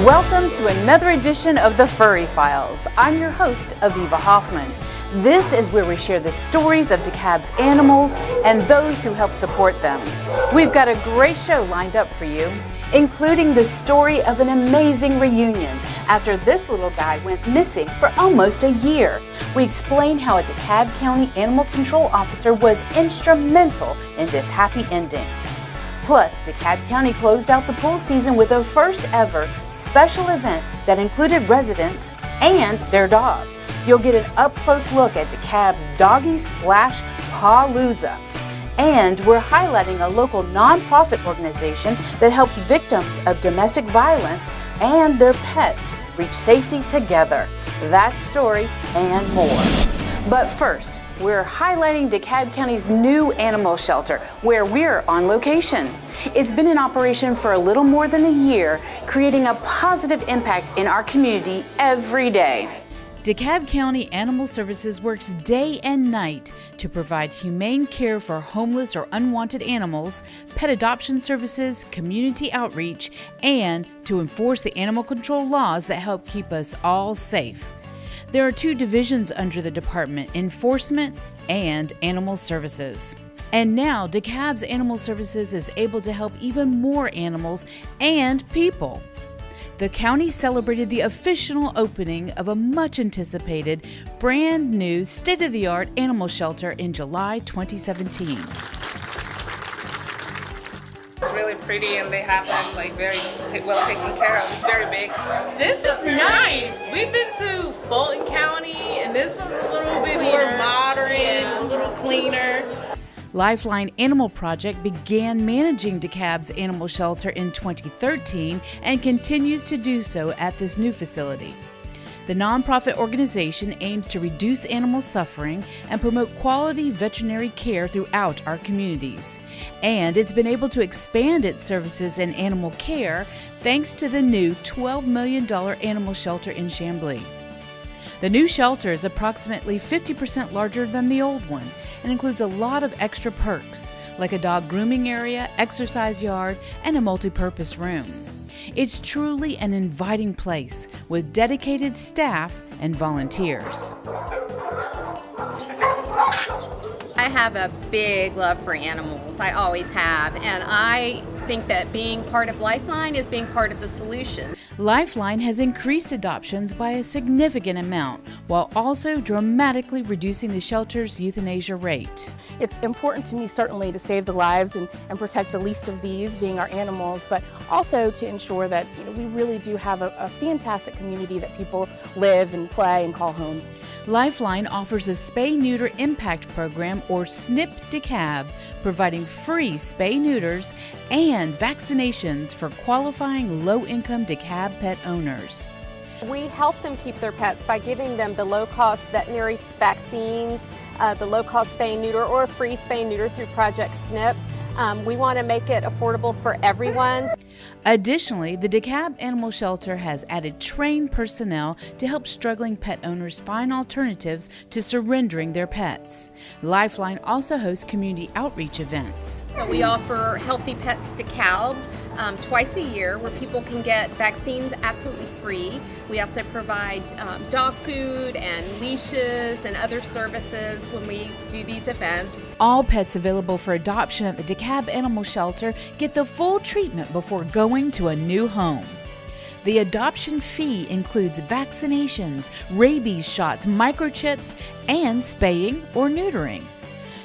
Welcome to another edition of the Furry Files. I'm your host, AvivA Hoffmann. This is where we share the stories of DeKalb's animals and those who help support them. We've got a great show lined up for you, including the story of an amazing reunion after this little guy went missing for almost a year. We explain how a DeKalb County Animal Control Officer was instrumental in this happy ending. Plus, DeKalb County closed out the pool season with a first ever special event that included residents and their dogs. You'll get an up-close look at DeKalb's Doggie Splash Pawlooza. And we're highlighting a local nonprofit organization that helps victims of domestic violence and their pets reach safety together. That story and more. But first, we're highlighting DeKalb County's new animal shelter, where we're on location. It's been in operation for a little more than a year, creating a positive impact in our community every day. DeKalb County Animal Services works day and night to provide humane care for homeless or unwanted animals, pet adoption services, community outreach, and to enforce the animal control laws that help keep us all safe. There are two divisions under the department: enforcement and animal services. And now DeKalb's Animal Services is able to help even more animals and people. The county celebrated the official opening of a much anticipated, brand new, state-of-the-art animal shelter in July 2017. It's really pretty, and they have them very well taken care of. It's very big. This is nice. We've been to Fulton County, and this one's a little bit more modern, a little cleaner. Lifeline Animal Project began managing DeKalb's animal shelter in 2013 and continues to do so at this new facility. The nonprofit organization aims to reduce animal suffering and promote quality veterinary care throughout our communities. And it's been able to expand its services in animal care thanks to the new $12 million animal shelter in Chamblee. The new shelter is approximately 50% larger than the old one and includes a lot of extra perks, like a dog grooming area, exercise yard, and a multi-purpose room. It's truly an inviting place with dedicated staff and volunteers. I have a big love for animals. I always have, and I think that being part of Lifeline is being part of the solution. Lifeline has increased adoptions by a significant amount, while also dramatically reducing the shelter's euthanasia rate. It's important to me, certainly, to save the lives and protect the least of these, being our animals, but also to ensure that we really do have a fantastic community that people live and play and call home. Lifeline offers a Spay-Neuter Impact Program, or SNP DeKalb, providing free spay-neuters and vaccinations for qualifying low-income DeKalb pet owners. We help them keep their pets by giving them the low-cost veterinary vaccines, the low-cost spay-neuter, or free spay-neuter through Project SNP. We want to make it affordable for everyone. Additionally, the DeKalb Animal Shelter has added trained personnel to help struggling pet owners find alternatives to surrendering their pets. Lifeline also hosts community outreach events. We offer Healthy Pets DeKalb twice a year, where people can get vaccines absolutely free. We also provide dog food and leashes and other services when we do these events. All pets available for adoption at the DeKalb Animal Shelter get the full treatment before going to a new home. The adoption fee includes vaccinations, rabies shots, microchips, and spaying or neutering.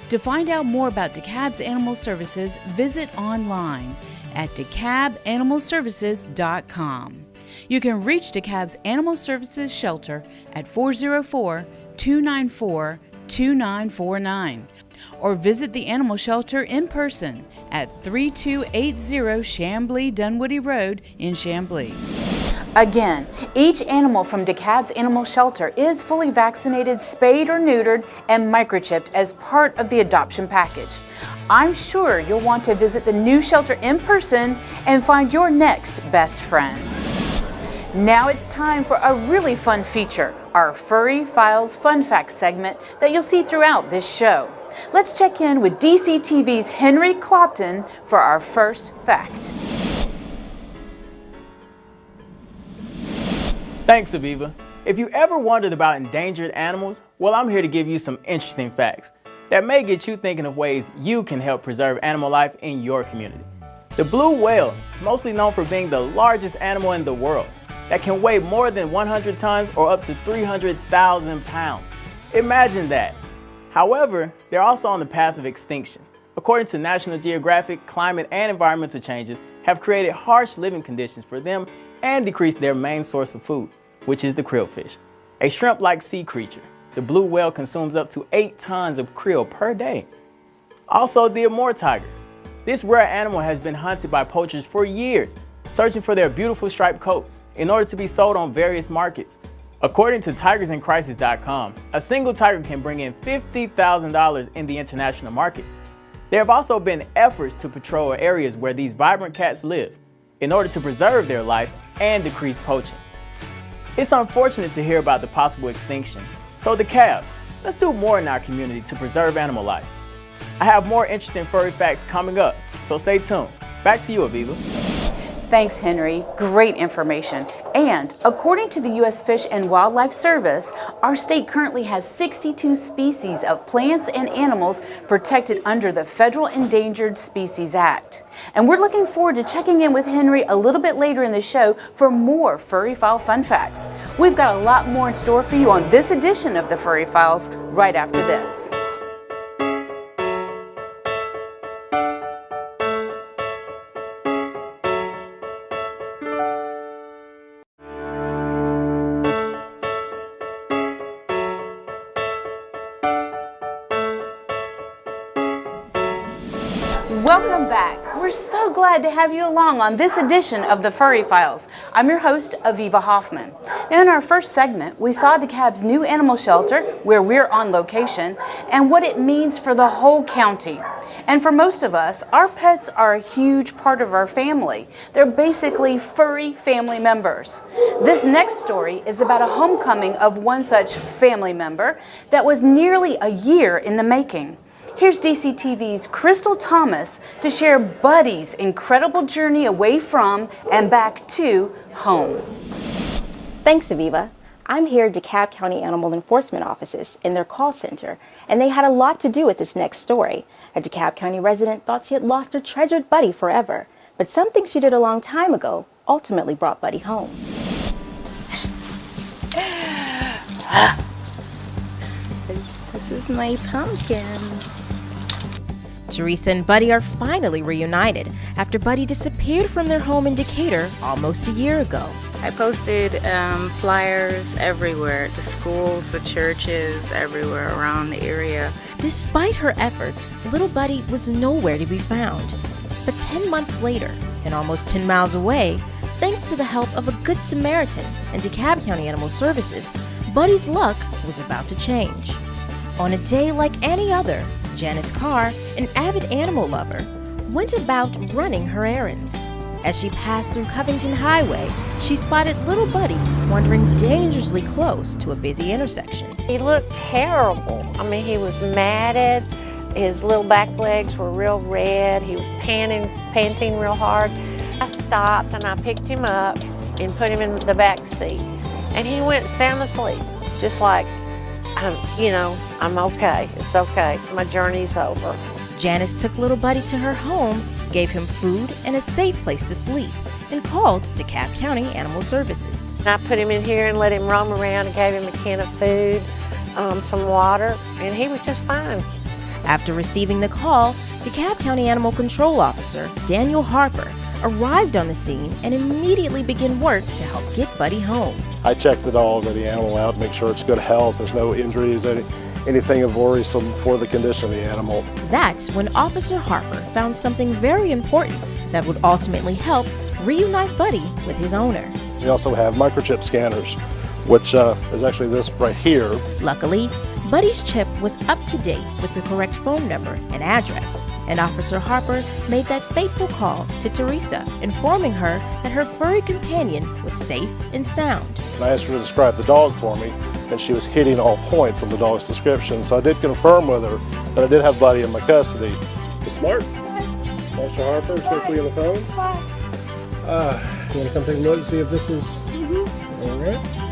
To find out more about DeKalb's Animal Services, visit online at DeKalbAnimalServices.com. You can reach DeKalb's Animal Services Shelter at 404-294-2949 or visit the animal shelter in person at 3280 Chamblee Dunwoody Road in Chamblee. Again, each animal from DeKalb's Animal Shelter is fully vaccinated, spayed or neutered, and microchipped as part of the adoption package. I'm sure you'll want to visit the new shelter in person and find your next best friend. Now it's time for a really fun feature, our Furry Files Fun Facts segment that you'll see throughout this show. Let's check in with DCTV's Henry Clopton for our first fact. Thanks, AvivA. If you ever wondered about endangered animals, well, I'm here to give you some interesting facts that may get you thinking of ways you can help preserve animal life in your community. The blue whale is mostly known for being the largest animal in the world that can weigh more than 100 tons or up to 300,000 pounds. Imagine that. However, they're also on the path of extinction. According to National Geographic, climate and environmental changes have created harsh living conditions for them and decreased their main source of food, which is the krillfish. A shrimp-like sea creature, the blue whale consumes up to 8 tons of krill per day. Also, the Amur tiger. This rare animal has been hunted by poachers for years, searching for their beautiful striped coats in order to be sold on various markets. According to tigersincrisis.com, a single tiger can bring in $50,000 in the international market. There have also been efforts to patrol areas where these vibrant cats live in order to preserve their life and decrease poaching. It's unfortunate to hear about the possible extinction, so DeKalb, let's do more in our community to preserve animal life. I have more interesting furry facts coming up, so stay tuned. Back to you, AvivA. Thanks, Henry. Great information. And according to the U.S. Fish and Wildlife Service, our state currently has 62 species of plants and animals protected under the Federal Endangered Species Act. And we're looking forward to checking in with Henry a little bit later in the show for more Furry File fun facts. We've got a lot more in store for you on this edition of the Furry Files right after this. Welcome back. We're so glad to have you along on this edition of the Furry Files. I'm your host, AvivA Hoffmann. Now, in our first segment, we saw DeKalb's new animal shelter, where we're on location, and what it means for the whole county. And for most of us, our pets are a huge part of our family. They're basically furry family members. This next story is about a homecoming of one such family member that was nearly a year in the making. Here's DCTV's Crystal Thomas to share Buddy's incredible journey away from and back to home. Thanks, AvivA. I'm here at DeKalb County Animal Enforcement Offices in their call center, and they had a lot to do with this next story. A DeKalb County resident thought she had lost her treasured Buddy forever, but something she did a long time ago ultimately brought Buddy home. This is my pumpkin. Teresa and Buddy are finally reunited after Buddy disappeared from their home in Decatur almost a year ago. I posted flyers everywhere, the schools, the churches, everywhere around the area. Despite her efforts, little Buddy was nowhere to be found. But 10 months later, and almost 10 miles away, thanks to the help of a Good Samaritan and DeKalb County Animal Services, Buddy's luck was about to change. On a day like any other, Janice Carr, an avid animal lover, went about running her errands. As she passed through Covington Highway, she spotted little Buddy wandering dangerously close to a busy intersection. He looked terrible. I mean, he was matted. His little back legs were real red. He was panting real hard. I stopped and I picked him up and put him in the back seat. And he went sound asleep, just like, I'm okay. It's okay. My journey's over. Janice took little Buddy to her home, gave him food and a safe place to sleep, and called DeKalb County Animal Services. I put him in here and let him roam around and gave him a can of food, some water, and he was just fine. After receiving the call, DeKalb County Animal Control Officer Daniel Harper arrived on the scene and immediately began work to help get Buddy home. I check the dog or the animal out, make sure it's good health, there's no injuries, anything of worrisome for the condition of the animal. That's when Officer Harper found something very important that would ultimately help reunite Buddy with his owner. We also have microchip scanners, which is actually this right here. Luckily, Buddy's chip was up to date with the correct phone number and address, and Officer Harper made that fateful call to Teresa, informing her that her furry companion was safe and sound. I asked her to describe the dog for me, and she was hitting all points on the dog's description, so I did confirm with her that I did have Buddy in my custody. You smart? Officer Harper, quickly on the phone. You want to come take a look and see if this is all right?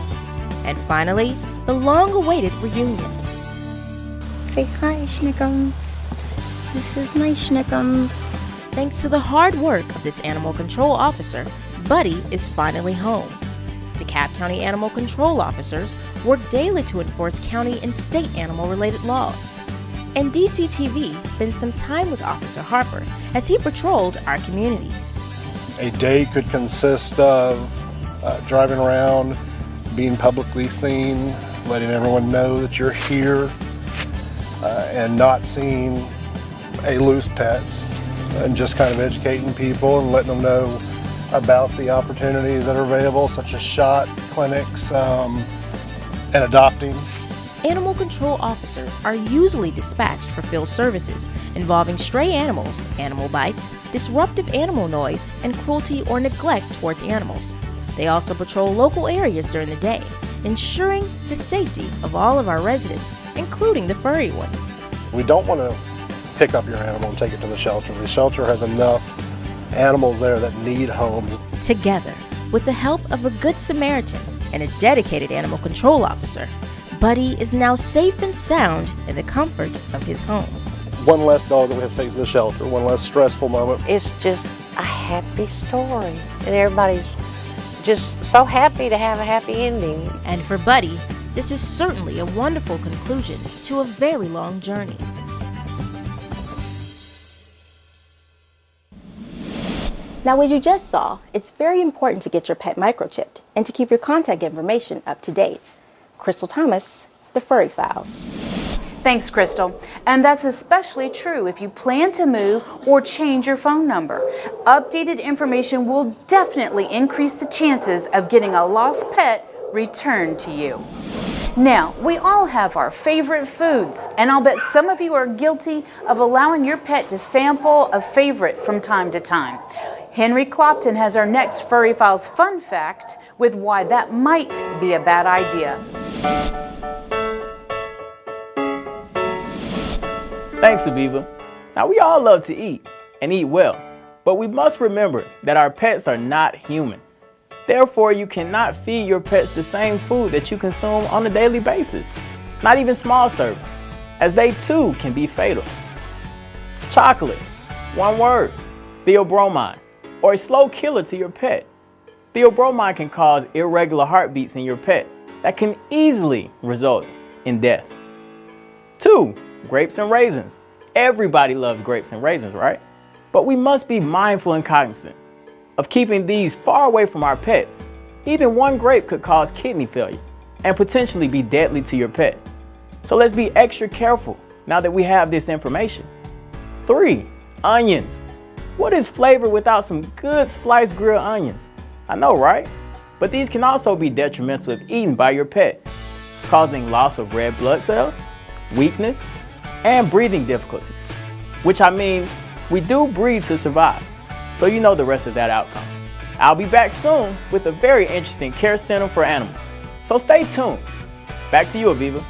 And finally, the long-awaited reunion. Say hi, Schnickums. This is my Schnickums. Thanks to the hard work of this animal control officer, Buddy is finally home. DeKalb County animal control officers work daily to enforce county and state animal-related laws. And DCTV spent some time with Officer Harper as he patrolled our communities. A day could consist of driving around, being publicly seen, letting everyone know that you're here, and not seeing a loose pet, and just kind of educating people and letting them know about the opportunities that are available, such as shot clinics and adopting. Animal control officers are usually dispatched for field services involving stray animals, animal bites, disruptive animal noise, and cruelty or neglect towards animals. They also patrol local areas during the day, ensuring the safety of all of our residents, including the furry ones. We don't want to pick up your animal and take it to the shelter. The shelter has enough animals there that need homes. Together, with the help of a good Samaritan and a dedicated animal control officer, Buddy is now safe and sound in the comfort of his home. One less dog that we have to take to the shelter, one less stressful moment. It's just a happy story, and everybody's just so happy to have a happy ending. And for Buddy, this is certainly a wonderful conclusion to a very long journey. Now, as you just saw, it's very important to get your pet microchipped and to keep your contact information up to date. Crystal Thomas, the Furry Files. Thanks, Crystal. And that's especially true if you plan to move or change your phone number. Updated information will definitely increase the chances of getting a lost pet returned to you. Now, we all have our favorite foods, and I'll bet some of you are guilty of allowing your pet to sample a favorite from time to time. Henry Clopton has our next Furry Files fun fact with why that might be a bad idea. Thanks, AvivA. Now, we all love to eat and eat well, but we must remember that our pets are not human. Therefore, you cannot feed your pets the same food that you consume on a daily basis, not even small servings, as they too can be fatal. Chocolate, one word, theobromine, or a slow killer to your pet. Theobromine can cause irregular heartbeats in your pet that can easily result in death. 2, grapes and raisins. Everybody loves grapes and raisins, right? But we must be mindful and cognizant of keeping these far away from our pets. Even one grape could cause kidney failure and potentially be deadly to your pet. So let's be extra careful now that we have this information. 3, onions. What is flavor without some good sliced grilled onions? I know, right? But these can also be detrimental if eaten by your pet, causing loss of red blood cells, weakness, and breathing difficulties. Which I mean, we do breathe to survive, so you know the rest of that outcome. I'll be back soon with a very interesting care center for animals, so stay tuned. Back to you, AvivA.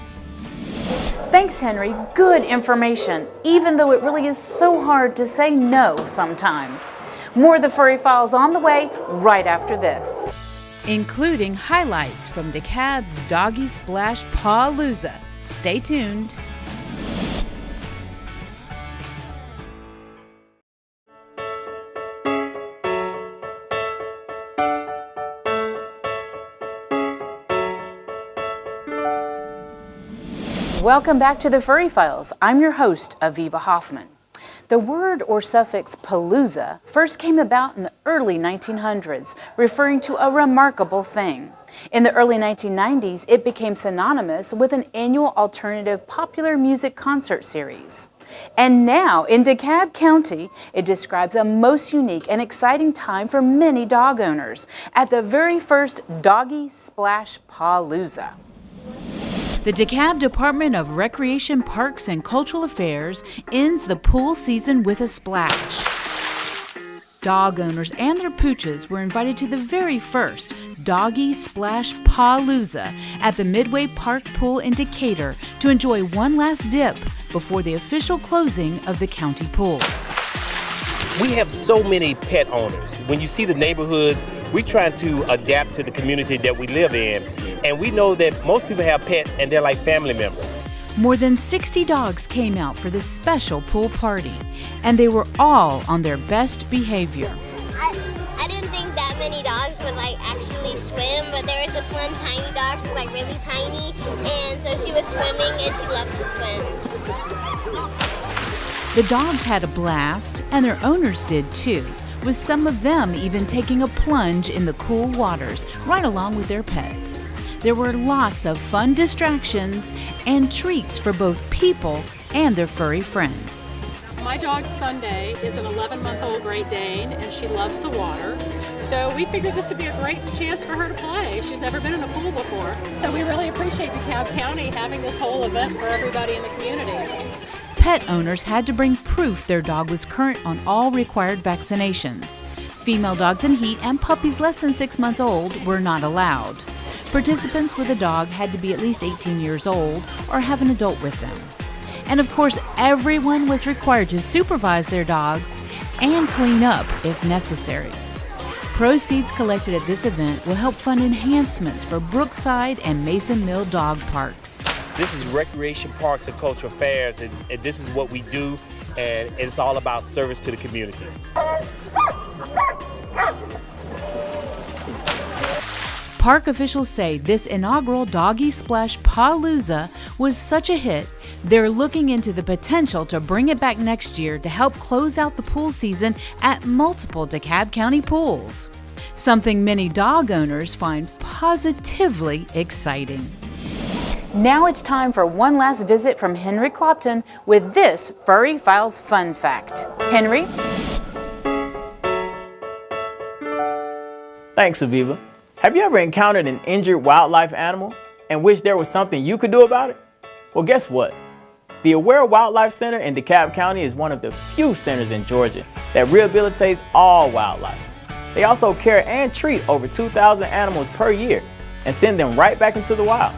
Thanks, Henry. Good information, even though it really is so hard to say no sometimes. More of the Furry Files on the way right after this. Including highlights from DeKalb's Doggie Splash Pawlooza. Stay tuned. Welcome back to the Furry Files. I'm your host, AvivA Hoffmann. The word or suffix Pawlooza first came about in the early 1900s, referring to a remarkable thing. In the early 1990s, it became synonymous with an annual alternative popular music concert series. And now, in DeKalb County, it describes a most unique and exciting time for many dog owners at the very first Doggie Splash Pawlooza. The DeKalb Department of Recreation, Parks, and Cultural Affairs ends the pool season with a splash. Dog owners and their pooches were invited to the very first Doggie Splash Pawlooza at the Midway Park Pool in Decatur to enjoy one last dip before the official closing of the county pools. We have so many pet owners. When you see the neighborhoods, we're trying to adapt to the community that we live in. And we know that most people have pets and they're like family members. More than 60 dogs came out for this special pool party, and they were all on their best behavior. I didn't think that many dogs would like actually swim, but there was this one tiny dog, she was like really tiny, and so she was swimming and she loves to swim. The dogs had a blast, and their owners did too, with some of them even taking a plunge in the cool waters right along with their pets. There were lots of fun distractions and treats for both people and their furry friends. My dog Sunday is an 11-month-old Great Dane, and she loves the water. So we figured this would be a great chance for her to play. She's never been in a pool before. So we really appreciate DeKalb County having this whole event for everybody in the community. Pet owners had to bring proof their dog was current on all required vaccinations. Female dogs in heat and puppies less than 6 months old were not allowed. Participants with a dog had to be at least 18 years old or have an adult with them. And of course, everyone was required to supervise their dogs and clean up if necessary. Proceeds collected at this event will help fund enhancements for Brookside and Mason Mill dog parks. This is Recreation Parks and Cultural Affairs, and this is what we do, and it's all about service to the community. Park officials say this inaugural Doggie Splash Pawlooza was such a hit, they're looking into the potential to bring it back next year to help close out the pool season at multiple DeKalb County pools. Something many dog owners find positively exciting. Now it's time for one last visit from Henry Clopton with this Furry Files fun fact. Henry? Thanks, Aviva. Have you ever encountered an injured wildlife animal and wished there was something you could do about it? Well, guess what? The Aware Wildlife Center in DeKalb County is one of the few centers in Georgia that rehabilitates all wildlife. They also care and treat over 2,000 animals per year and send them right back into the wild.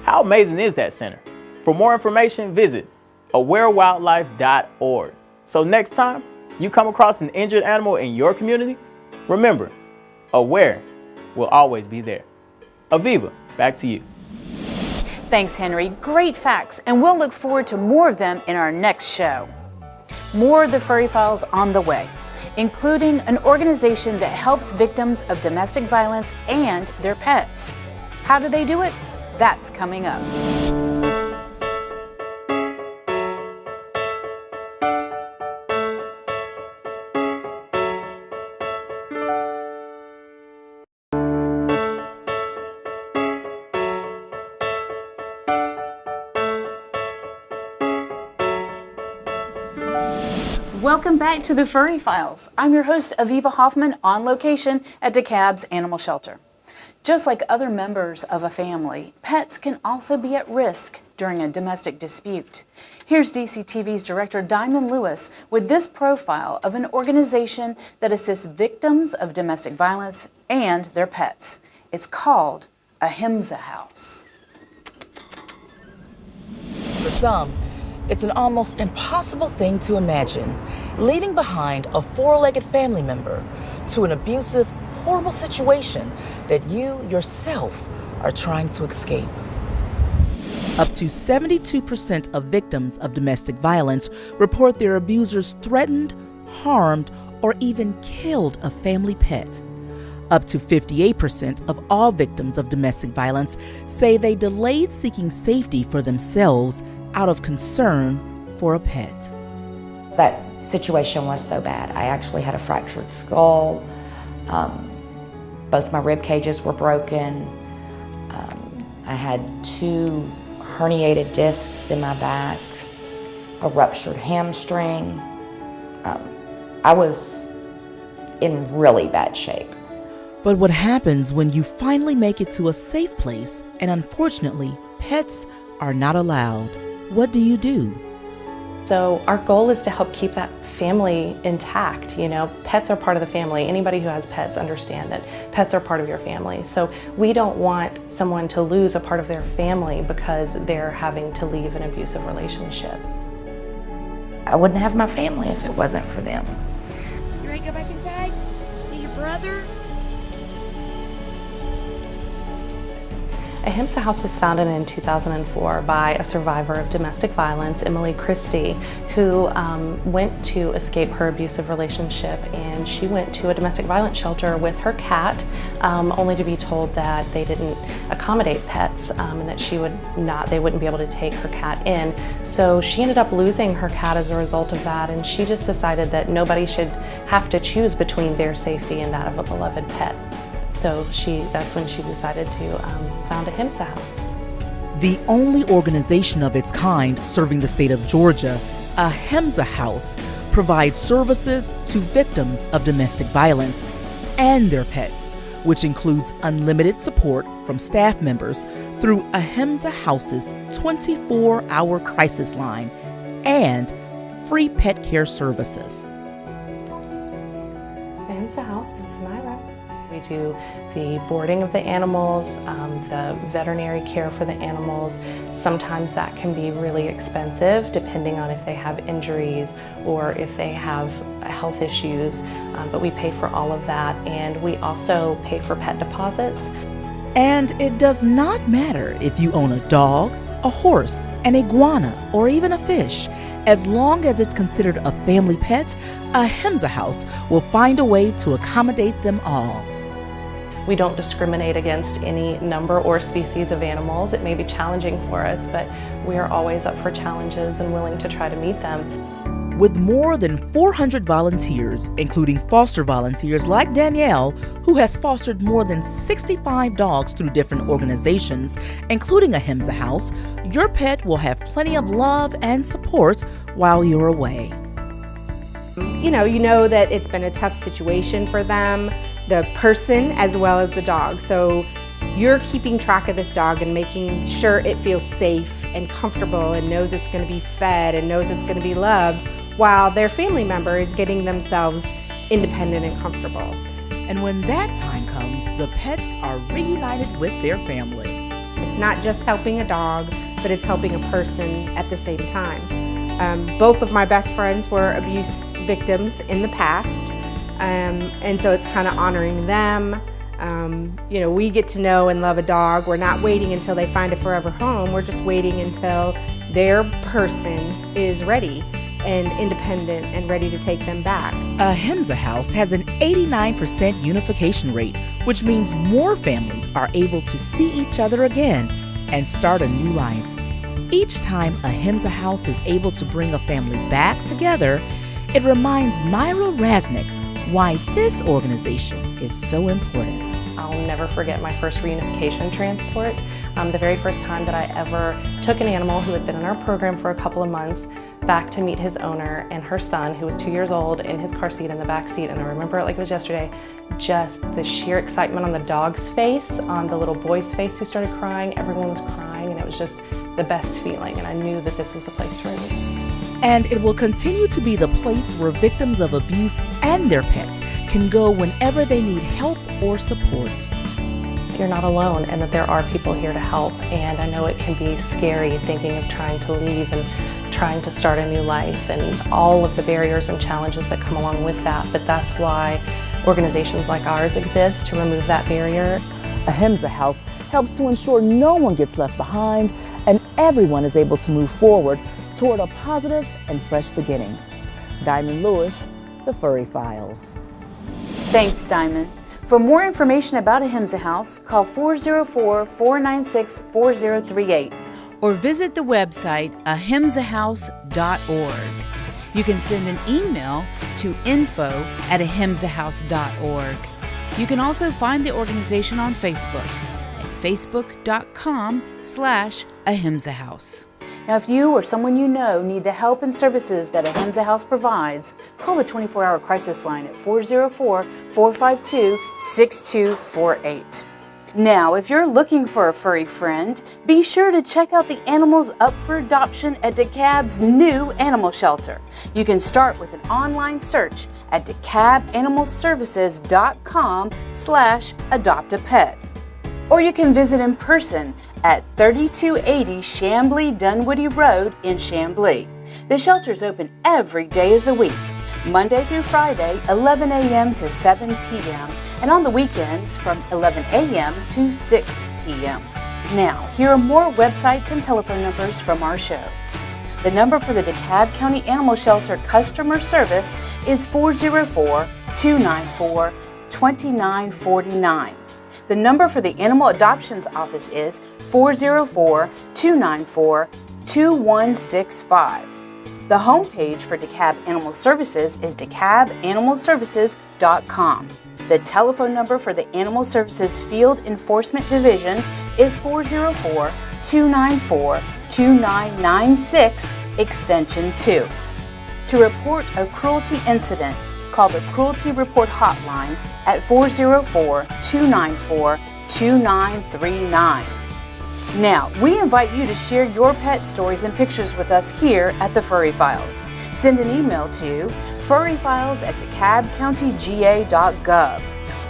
How amazing is that center? For more information, visit awarewildlife.org. So next time you come across an injured animal in your community, remember, Aware will always be there. Aviva, back to you. Thanks, Henry. Great facts, and we'll look forward to more of them in our next show. More of the Furry Files on the way, including an organization that helps victims of domestic violence and their pets. How do they do it? That's coming up. Welcome back to the Furry Files. I'm your host, AvivA Hoffmann, on location at DeKalb's Animal Shelter. Just like other members of a family, pets can also be at risk during a domestic dispute. Here's DCTV's director, Diamond Lewis, with this profile of an organization that assists victims of domestic violence and their pets. It's called AvivA House. For some, it's an almost impossible thing to imagine, leaving behind a four-legged family member to an abusive, horrible situation that you yourself are trying to escape. Up to 72% of victims of domestic violence report their abusers threatened, harmed, or even killed a family pet. Up to 58% of all victims of domestic violence say they delayed seeking safety for themselves out of concern for a pet. That situation was so bad. I actually had a fractured skull. Both my rib cages were broken. I had 2 herniated discs in my back, a ruptured hamstring. I was in really bad shape. But what happens when you finally make it to a safe place and unfortunately pets are not allowed? What do you do? So our goal is to help keep that family intact. You know, pets are part of the family. Anybody who has pets understand that pets are part of your family. So we don't want someone to lose a part of their family because they're having to leave an abusive relationship. I wouldn't have my family if it wasn't for them. You ready to go back inside? See your brother? AvivA House was founded in 2004 by a survivor of domestic violence, Emily Christie, who went to escape her abusive relationship, and she went to a domestic violence shelter with her cat, only to be told that they didn't accommodate pets and that they wouldn't be able to take her cat in. So she ended up losing her cat as a result of that, and she just decided that nobody should have to choose between their safety and that of a beloved pet. So that's when she decided to found AvivA House. The only organization of its kind serving the state of Georgia, AvivA House provides services to victims of domestic violence and their pets, which includes unlimited support from staff members through AvivA House's 24-hour crisis line and free pet care services. AvivA House, this is Myra. We do the boarding of the animals, the veterinary care for the animals. Sometimes that can be really expensive depending on if they have injuries or if they have health issues, but we pay for all of that, and we also pay for pet deposits. And it does not matter if you own a dog, a horse, an iguana, or even a fish. As long as it's considered a family pet, AvivA House will find a way to accommodate them all. We don't discriminate against any number or species of animals. It may be challenging for us, but we are always up for challenges and willing to try to meet them. With more than 400 volunteers, including foster volunteers like Danielle, who has fostered more than 65 dogs through different organizations, including AvivA House, your pet will have plenty of love and support while you're away. You know that it's been a tough situation for them, the person as well as the dog. So you're keeping track of this dog and making sure it feels safe and comfortable and knows it's going to be fed and knows it's going to be loved, while their family member is getting themselves independent and comfortable. And when that time comes, the pets are reunited with their family. It's not just helping a dog, but it's helping a person at the same time. Both of my best friends were abuse victims in the past, and so it's kind of honoring them. We get to know and love a dog. We're not waiting until they find a forever home. We're just waiting until their person is ready and independent and ready to take them back. AvivA House has an 89% unification rate, which means more families are able to see each other again and start a new life. Each time AvivA House is able to bring a family back together, it reminds Myra Rasnick why this organization is so important. I'll never forget my first reunification transport. The very first time that I ever took an animal who had been in our program for a couple of months back to meet his owner and her son, who was 2 years old, in his car seat in the back seat. And I remember it like it was yesterday, just the sheer excitement on the dog's face, on the little boy's face who started crying. Everyone was crying, and it was just the best feeling, and I knew that this was the place for me. And it will continue to be the place where victims of abuse and their pets can go whenever they need help or support. You're not alone, and that there are people here to help, and I know it can be scary thinking of trying to leave and trying to start a new life and all of the barriers and challenges that come along with that, but that's why organizations like ours exist, to remove that barrier. AvivA House helps to ensure no one gets left behind and everyone is able to move forward toward a positive and fresh beginning. Diamond Lewis, the Furry Files. Thanks, Diamond. For more information about AvivA House, call 404-496-4038 or visit the website ahimsahouse.org. You can send an email to info@ahimsahouse.org. You can also find the organization on Facebook at facebook.com/AvivA House. Now, if you or someone you know need the help and services that AvivA House provides, call the 24-hour crisis line at 404-452-6248. Now, if you're looking for a furry friend, be sure to check out the animals up for adoption at DeKalb's new animal shelter. You can start with an online search at DeKalbAnimalServices.com/adopt-a-pet. Or you can visit in person at 3280 Chamblee-Dunwoody Road in Chamblee. The shelter is open every day of the week, Monday through Friday, 11 a.m. to 7 p.m., and on the weekends from 11 a.m. to 6 p.m. Now, here are more websites and telephone numbers from our show. The number for the DeKalb County Animal Shelter customer service is 404-294-2949. The number for the Animal Adoptions Office is 404-294-2165. The homepage for DeKalb Animal Services is DeKalbAnimalServices.com. The telephone number for the Animal Services Field Enforcement Division is 404-294-2996, extension 2. To report a cruelty incident, call the Cruelty Report Hotline at 404-294-2939. Now, we invite you to share your pet stories and pictures with us here at the Furry Files. Send an email to furryfiles@DeKalbCountyGA.gov.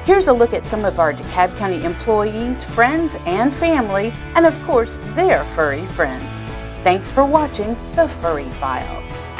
Here's a look at some of our DeKalb County employees, friends, and family, and of course, their furry friends. Thanks for watching the Furry Files.